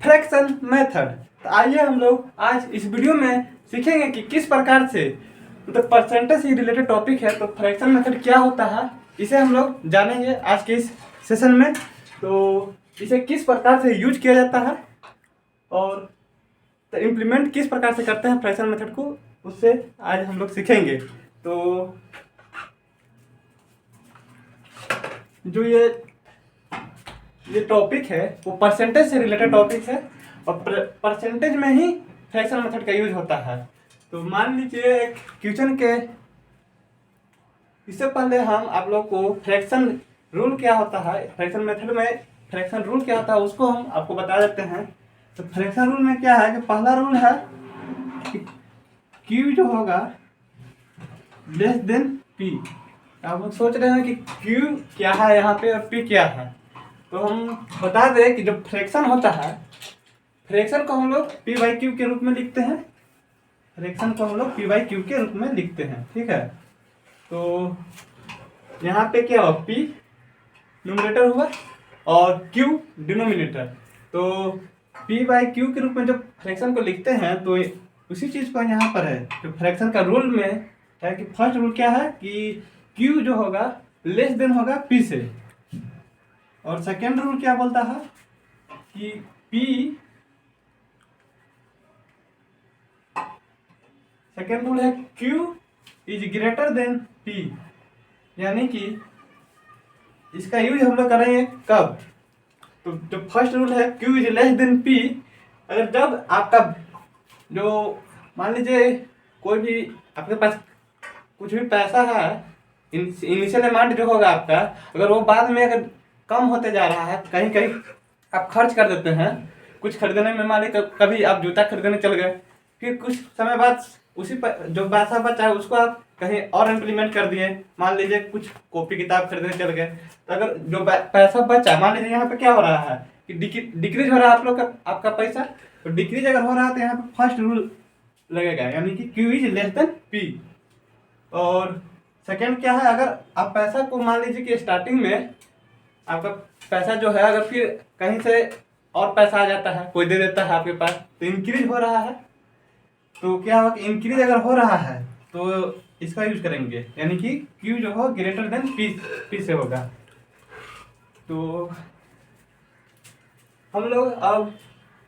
Fraction method. तो आइए हम लोग आज इस वीडियो में सीखेंगे कि किस प्रकार से मतलब परसेंटेज से रिलेटेड टॉपिक है, तो फ्रैक्शन मेथड क्या होता है इसे हम लोग जानेंगे आज के इस सेशन में। तो इसे किस प्रकार से यूज किया जाता है और तो इम्प्लीमेंट किस प्रकार से करते हैं फ्रैक्शन मेथड को, उससे आज हम लोग सीखेंगे। तो जो ये टॉपिक है वो परसेंटेज से रिलेटेड टॉपिक है और परसेंटेज में ही फ्रैक्शन मेथड का यूज होता है। तो मान लीजिए एक क्वेश्चन के इससे पहले हम आप लोग को फ्रैक्शन रूल क्या होता है, फ्रैक्शन मेथड में फ्रैक्शन रूल क्या होता है उसको हम आपको बता देते हैं। तो फ्रैक्शन रूल में क्या है कि पहला रूल है कि क्यू जो होगा लेस देन पी। आप लोग सोच रहे हैं कि क्यू क्या है यहाँ पे और पी क्या है, तो हम बता दें कि जब फ्रैक्शन होता है, फ्रैक्शन को हम लोग पी बाई क्यू के रूप में लिखते हैं। फ्रैक्शन को हम लोग पी बाई क्यू के रूप में लिखते हैं, ठीक है। तो यहाँ पे क्या हुआ, पी न्यूमरेटर हुआ और क्यू डिनोमिनेटर। तो पी बाई क्यू के रूप में जब फ्रैक्शन को लिखते हैं तो उसी चीज़ को यहाँ पर है जो फ्रैक्शन का रूल में है कि फर्स्ट रूल क्या है कि क्यू जो होगा लेस देन होगा पी से, और सेकेंड रूल क्या बोलता है कि पी सेकेंड रूल है Q is greater than P, यानी कि इसका यूज हम लोग करेंगे कब, तो जो फर्स्ट रूल है Q is less than P, अगर जब आपका जो मान लीजिए कोई भी आपके पास कुछ भी पैसा है, इनिशियल अमाउंट जो होगा आपका, अगर वो बाद में अगर कम होते जा रहा है, कहीं कहीं आप खर्च कर देते हैं कुछ खरीदने में, मान लीजिए कभी आप जूता खरीदने चल गए, फिर कुछ समय बाद उसी पर जो पैसा बचा है उसको आप कहीं और इम्प्लीमेंट कर दिए, मान लीजिए कुछ कॉपी किताब खरीदने चल गए, तो अगर जो पैसा बचा, मान लीजिए यहाँ पे क्या हो रहा है कि डिक्रीज हो रहा है आप लोग का आपका पैसा, तो डिक्रीज अगर हो रहा है तो यहाँ पे फर्स्ट रूल लगेगा, यानी कि Q is less than P. और सेकेंड क्या है, अगर आप पैसा को मान लीजिए कि स्टार्टिंग में आपका पैसा जो है अगर फिर कहीं से और पैसा आ जाता है, कोई दे देता है आपके पास, तो इंक्रीज हो रहा है, तो क्या होगा कि इंक्रीज अगर हो रहा है तो इसका यूज करेंगे, यानी कि क्यू जो हो ग्रेटर देन पी से होगा। तो हम लोग अब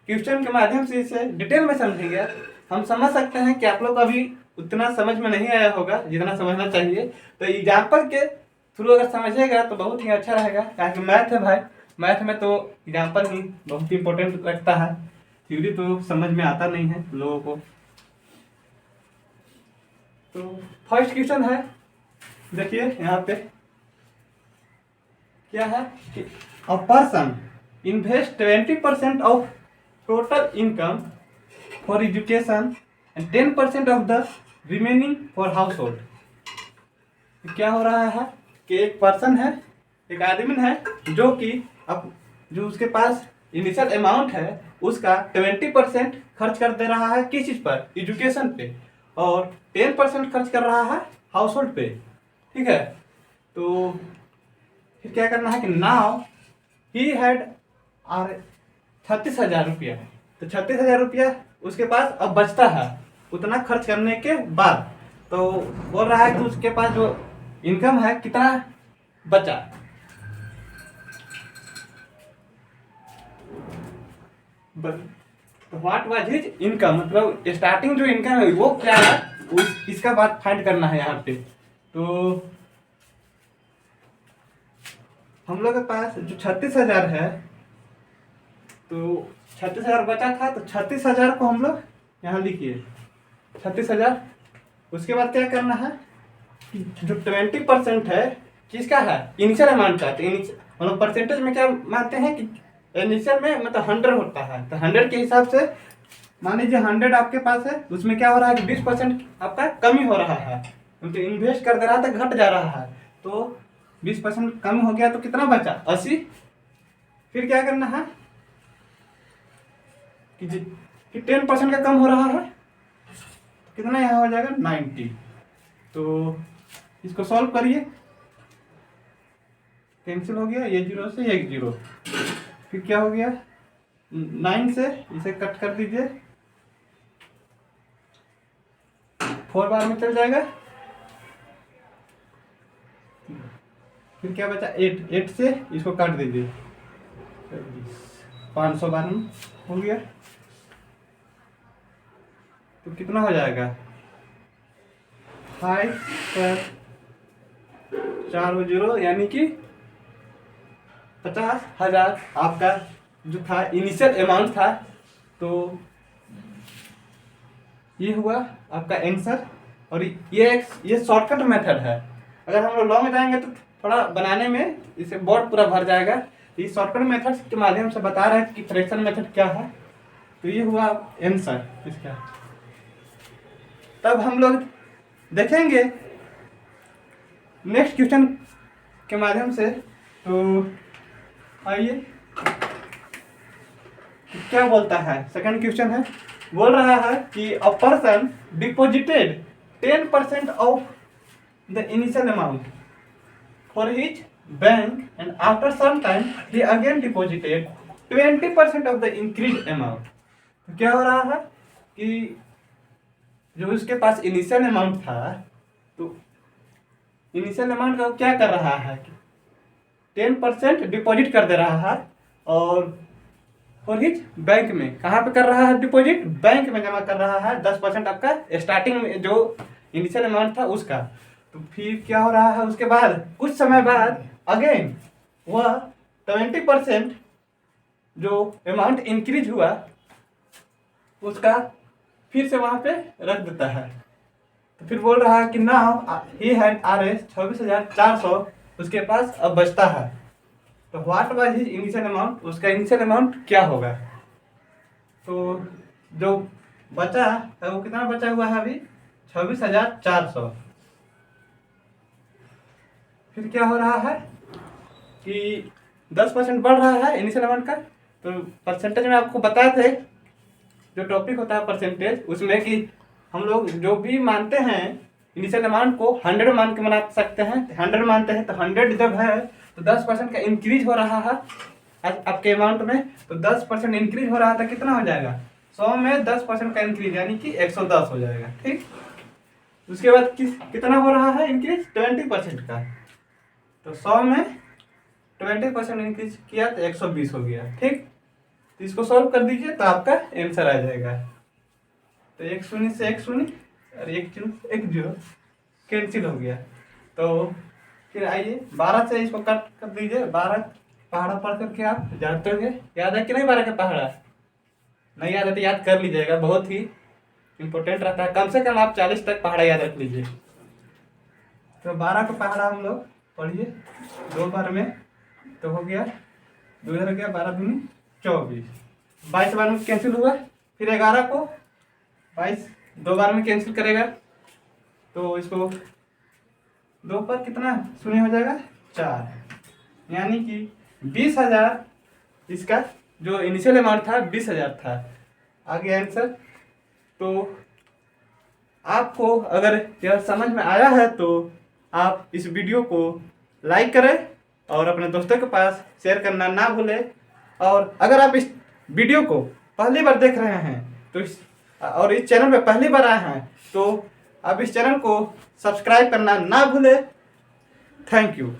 क्वेश्चन के माध्यम से इसे डिटेल में समझेंगे। हम समझ सकते हैं कि आप लोग अभी उतना समझ में नहीं आया होगा जितना समझना चाहिए, तो एग्जाम्पल के थ्रू अगर समझेगा तो बहुत ही अच्छा रहेगा, क्योंकि मैथ है भाई, मैथ में तो एग्जाम्पल ही बहुत ही इंपॉर्टेंट लगता है, थ्योरी तो समझ में आता नहीं है लोगों को। तो फर्स्ट क्वेश्चन है, देखिए यहाँ पे क्या है कि a person invest 20% of total income for education and 10% of the remaining for house hold. क्या हो रहा है कि एक पर्सन है, एक आदमी है जो कि अब जो उसके पास इनिशियल अमाउंट है उसका 20% खर्च कर दे रहा है किस चीज़ पर, एजुकेशन पे, और 10% खर्च कर रहा है हाउस होल्ड पे, ठीक है। तो फिर क्या करना है कि नाउ ही हैड और 36,000 रुपया, तो 36,000 रुपया उसके पास अब बचता है उतना खर्च करने के बाद। तो बोल रहा है कि उसके पास जो इनकम है कितना बचा, व्हाट वाज हिज इनकम, मतलब स्टार्टिंग जो इनकम है वो क्या है, इसका बात फाइंड करना है यहाँ पे। तो हम लोग के पास जो 36,000 है, तो 36,000 बचा था, तो 36,000 को हम लोग यहाँ लिखिए 36,000। उसके बाद क्या करना है कि जो 20% है किसका है, इनिशियल अमाउंट का, तो मतलब परसेंटेज में क्या मानते हैं कि इनिशियल में मतलब 100 होता है, तो 100 के हिसाब से मान लीजिए 100 आपके पास है, उसमें क्या हो रहा है कि 20% आपका कमी हो रहा है, तो इन्वेस्ट कर दे रहा था घट जा रहा है, तो 20% कम हो गया तो कितना बचा 80। फिर क्या करना है कि 10% का कम हो रहा है, कितना यहाँ हो जाएगा 90। तो इसको सॉल्व करिए, कैंसिल हो गया, ये 0 से 1 0, फिर क्या हो गया 9 से इसे कट कर दीजिए, 4 बार में चल जाएगा। फिर क्या बचा, 8 से इसको काट दीजिए, 500 बार में हो गया। तो कितना हो जाएगा, 5 पर 4 0 यानी कि 50,000 आपका जो था इनिशियल अमाउंट था। तो ये हुआ आपका आंसर। और ये शॉर्टकट मेथड है। अगर हम लोग लॉ में जाएंगे तो थोड़ा बनाने में इसे बोर्ड पूरा भर जाएगा। तो ये शॉर्टकट मेथड के माध्यम से बता रहे हैं कि फ्रैक्शन मेथड क्या है। तो ये हुआ आंसर इसका। तब हम लोग देखेंगे नेक्स्ट क्वेश्चन के माध्यम से। तो आइए क्या बोलता है, सेकंड क्वेश्चन है, बोल रहा है कि a person deposited 10% of the initial amount for his bank and after some time he again deposited 20% of the increase amount. तो क्या हो रहा है कि जो उसके पास इनिशियल अमाउंट था, तो इनिशियल अमाउंट का क्या कर रहा है कि 10% डिपॉजिट कर दे रहा है और हिज बैंक में, कहाँ पे कर रहा है डिपॉजिट, बैंक में जमा कर रहा है 10% आपका स्टार्टिंग में जो इनिशियल अमाउंट था उसका। तो फिर क्या हो रहा है, उसके बाद कुछ समय बाद अगेन वह 20% जो अमाउंट इंक्रीज हुआ उसका फिर से वहाँ पे रख देता है। तो फिर बोल रहा है कि नाउ ही हैड RS 26,400 उसके पास अब बचता है। तो what was his initial amount, उसका इनिशियल अमाउंट क्या होगा। तो जो बचा है वो कितना बचा हुआ है अभी, 26,400। फिर क्या हो रहा है कि 10% बढ़ रहा है इनिशियल अमाउंट का। तो परसेंटेज में आपको बताए थे, जो टॉपिक होता है परसेंटेज, उसमें कि हम लोग जो भी मानते हैं इनिशियल अमाउंट को 100 मान के बना सकते हैं। 100 मानते हैं तो 100 जब है तो 10% का इंक्रीज हो रहा है आपके अमाउंट में। तो 10% इंक्रीज हो रहा था, कितना हो जाएगा, 100 में 10% का इंक्रीज यानी कि 110 हो जाएगा। ठीक, उसके बाद कितना हो रहा है इंक्रीज, 20% का। तो 100 में 20% इंक्रीज किया तो 120 हो गया। ठीक, तो इसको सॉल्व कर दीजिए तो आपका आंसर आ जाएगा। तो 1 शून्य से 1 शून्य और 1 0 कैंसिल हो गया। तो फिर आइए 12 से इसको कट कर दीजिए। 12 पहाड़ा पढ़ करके आप जानते होंगे, याद है कि नहीं 12 का पहाड़ा, नहीं याद है तो याद कर लीजिएगा, बहुत ही इंपॉर्टेंट रहता है। कम से कम आप 40 तक पहाड़ा याद रख लीजिए। तो 12 का पहाड़ा हम लोग पढ़िए 2 बार में, तो हो गया 2 हो गया, 12 दूनी 24, 22 बार में कैंसिल हुआ। फिर 11 को 22 2 बार में कैंसिल करेगा तो इसको 2 पर कितना शून्य हो जाएगा, 4, यानी कि 20,000 इसका जो इनिशियल अमाउंट था 20,000 था। आगे आंसर। तो आपको अगर यह समझ में आया है तो आप इस वीडियो को लाइक करें और अपने दोस्तों के पास शेयर करना ना भूलें। और अगर आप इस वीडियो को पहली बार देख रहे हैं तो इस चैनल पे पहली बार आए हैं तो आप इस चैनल को सब्सक्राइब करना ना भूलें। Thank you.